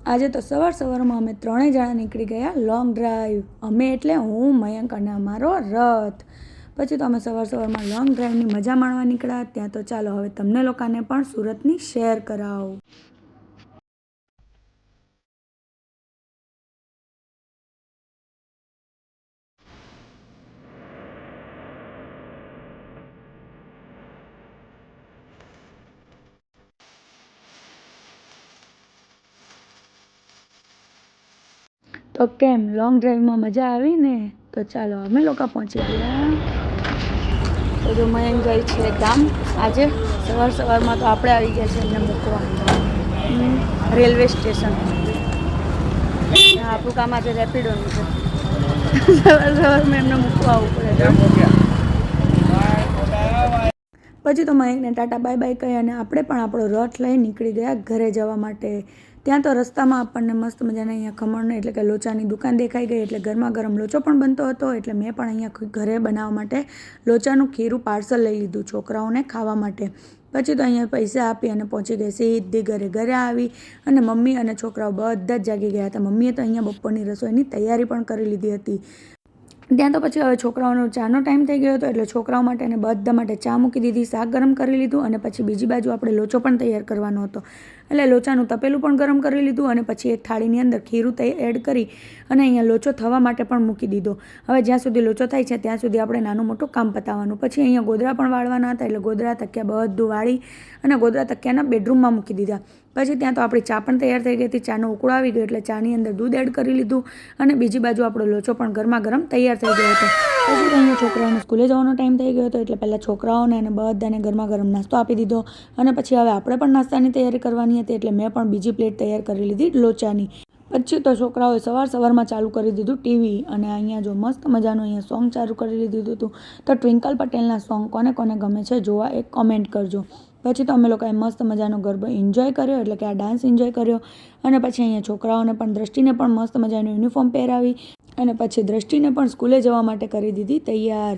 આજે તો સવારમાં અમે ત્રણેય જણા નીકળી ગયા લોંગ ડ્રાઈવ. અમે એટલે હું, મયંક અને અમારો રથ. પછી તો અમે સવારમાં લોંગ ડ્રાઈવની મજા માણવા નીકળ્યા. ત્યાં તો ચાલો હવે તમને લોકોને પણ સુરતની શેર કરાવું. તો કેમ લોંગ ડ્રાઈવમાં મજા આવી ને? તો ચાલો અમે લોકો પહોંચી ગયા. તો જો મયંક જાય છે ગામ. આજે સવારમાં તો આપણે આવી ગયા છે એમને મૂકવા રેલવે સ્ટેશન. આપણું કામ આજે રેપિડોનું છે. સવારમાં એમને મૂકવા આવવું પડે. પછી તો મયંકને ટાટા બાય બાય કહી અને આપણે પણ આપણો રથ લઈ નીકળી ગયા ઘરે જવા માટે. ત્યાં તો રસ્તામાં આપણને મસ્ત મજાના અહીંયા ખમણ એટલે કે લોચાની દુકાન દેખાઈ ગઈ. એટલે ગરમા ગરમ લોચો પણ બનતો હતો. એટલે મેં પણ અહીંયા ઘરે બનાવવા માટે લોચાનું ખીરું પાર્સલ લઈ લીધું છોકરાઓને ખાવા માટે. પછી તો અહીંયા પૈસા આપી અને પહોંચી ગઈ સીધી ઘરે આવી અને મમ્મી અને છોકરાઓ બધા જ જાગી ગયા હતા. મમ્મીએ તો અહીંયા બપોરની રસોઈની તૈયારી પણ કરી લીધી હતી. ત્યાં તો પછી હવે છોકરાઓનો ચાનો ટાઈમ થઈ ગયો હતો. એટલે છોકરાઓ માટે અને બધા માટે ચા મૂકી દીધી, શાક ગરમ કરી લીધું અને પછી બીજી બાજુ આપણે લોચો પણ તૈયાર કરવાનો હતો. એટલે લોચાનું તપેલું પણ ગરમ કરી લીધું અને પછી એક થાળીની અંદર ખીરું એડ કરી અને અહીંયા લોચો થવા માટે પણ મૂકી દીધો. હવે જ્યાં સુધી લોચો થાય છે ત્યાં સુધી આપણે નાનું મોટું કામ પતાવવાનું. પછી અહીંયા ગોદડા પણ વાળવાના હતા. એટલે ગોદડા તકિયા બધું વાળી અને ગોદડા તકિયાના બેડરૂમમાં મૂકી દીધા. પછી ત્યાં તો આપણી ચા પણ તૈયાર થઈ ગઈ હતી. ચાનો ઉકળો આવી ગયો એટલે ચાની અંદર દૂધ એડ કરી લીધું અને બીજી બાજુ આપણો લોચો પણ ગરમા ગરમ તૈયાર થઈ ગયો હતો. પછી તો અહીંયા છોકરાઓને સ્કૂલે જવાનો ટાઈમ થઈ ગયો હતો. એટલે પહેલાં છોકરાઓને અને બધાને ગરમા ગરમ નાસ્તો આપી દીધો અને પછી હવે આપણે પણ નાસ્તાની તૈયારી કરવાની હતી. એટલે મેં પણ બીજી પ્લેટ તૈયાર કરી લીધી લોચાની. પછી તો છોકરાઓએ સવારમાં ચાલુ કરી દીધું ટીવી અને અહીંયા જો મસ્ત મજાનું અહીંયા સોંગ ચાલુ કરી દીધું હતું. તો ટ્વિંકલ પટેલના સોંગ કોને કોને ગમે છે જોવા એક કોમેન્ટ કરજો. પછી તો અમે લોકોએ મસ્ત મજાનો ગરબો એન્જોય કર્યો. એટલે કે આ ડાન્સ એન્જોય કર્યો અને પછી અહીંયા છોકરાઓને પણ દ્રષ્ટિને પણ મસ્ત મજાનું યુનિફોર્મ પહેરાવી અને પછી દ્રષ્ટિને પણ સ્કૂલે જવા માટે કરી દીધી તૈયાર.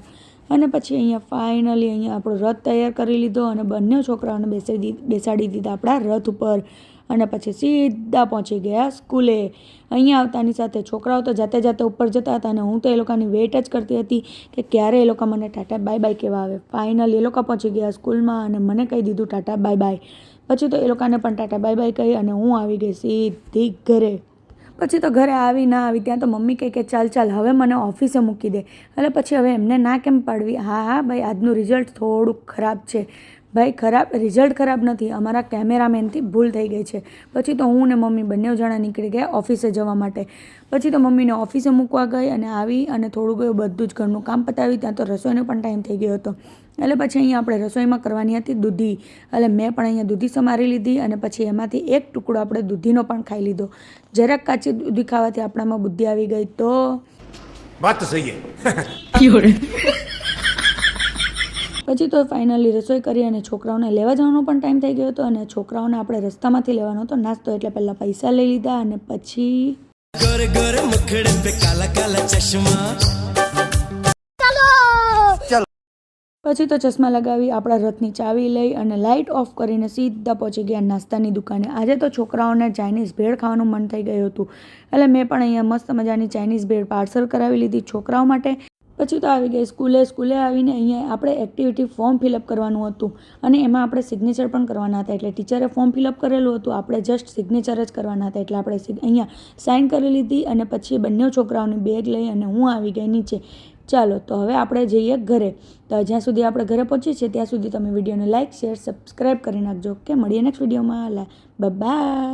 અને પછી અહીંયા ફાઇનલી અહીંયા આપણો રથ તૈયાર કરી લીધો અને બંને છોકરાઓને બેસાડી દીધા આપણા રથ ઉપર અને પછી સીધા પહોંચી ગયા સ્કૂલે. અહીંયા આવતાની સાથે છોકરાઓ તો જાતે ઉપર જતા હતા અને હું તો એ લોકોની વેઇટ જ કરતી હતી કે ક્યારે એ લોકો મને ટાટા બાય બાય કહેવા આવે. ફાઇનલી એ લોકો પહોંચી ગયા સ્કૂલમાં અને મને કહી દીધું ટાટા બાય બાય. પછી તો એ લોકોને પણ ટાટા બાય બાય કહી અને હું આવી ગઈ સીધી ઘરે. પછી તો ઘરે આવી ના આવી ત્યાં તો મમ્મી કહે કે ચાલ હવે મને ઓફિસે મૂકી દે. એટલે પછી હવે એમને ના કેમ પાડવી. હા ભાઈ આજનું રિઝલ્ટ થોડુંક ખરાબ છે. ભાઈ રિઝલ્ટ ખરાબ નથી, અમારા કેમેરામેનથી ભૂલ થઈ ગઈ છે. પછી તો હું ને મમ્મી બંને જણા નીકળી ગયા ઓફિસે જવા માટે. પછી તો મમ્મીને ઓફિસે મૂકવા ગઈ અને આવી અને થોડું ગયું બધું જ ઘરનું કામ પતાવી. ત્યાં તો રસોઈનો પણ ટાઈમ થઈ ગયો હતો. એટલે પછી અહીંયા આપણે રસોઈમાં કરવાની હતી દૂધી. એટલે મેં પણ અહીંયા દૂધી સમારી લીધી અને પછી એમાંથી એક ટુકડો આપણે દૂધીનો પણ ખાઈ લીધો. જરાક કાચી દૂધી ખાવાથી આપણામાં બુદ્ધિ આવી ગઈ તો વાત તો સહી છે. પછી તો ફાઇનલી રસોઈ કરી અને છોકરાઓને લેવા જવાનો પણ ટાઈમ થઈ ગયો હતો અને છોકરાઓને આપણે રસ્તામાંથી લેવાનો હતો નાસ્તો. એટલે પહેલાં પૈસા લઈ લીધા અને પછી પછી તો ચશ્મા લગાવી આપણા રથની ચાવી લઈ અને લાઇટ ઓફ કરીને સીધા પહોંચી ગયા નાસ્તાની દુકાને. આજે તો છોકરાઓને ચાઇનીઝ ભેળ ખાવાનું મન થઈ ગયું હતું. એટલે મેં પણ અહીંયા મસ્ત મજાની ચાઇનીઝ ભેળ પાર્સલ કરાવી લીધી છોકરાઓ માટે. પછી તો આવી ગઈ સ્કૂલે આવીને અહીંયા આપણે એક્ટિવિટી ફોર્મ ફિલઅપ કરવાનું હતું અને એમાં આપણે સિગ્નેચર પણ કરવાના હતા. એટલે ટીચરે ફોર્મ ફિલઅપ કરેલું હતું, આપણે જસ્ટ સિગ્નેચર જ કરવાના હતા. એટલે આપણે અહીંયા સાઇન કરી લીધી અને પછી બંને છોકરાઓની બેગ લઈ અને હું આવી ગઈ નીચે. ચાલો તો હવે આપણે જઈએ ઘરે. તો જ્યાં સુધી આપણે ઘરે પહોંચીએ છીએ ત્યાં સુધી તમે વિડીયોને લાઇક, શેર, સબસ્ક્રાઈબ કરી નાખજો. ઓકે, મળીએ નેક્સ્ટ વિડીયોમાં. બાય.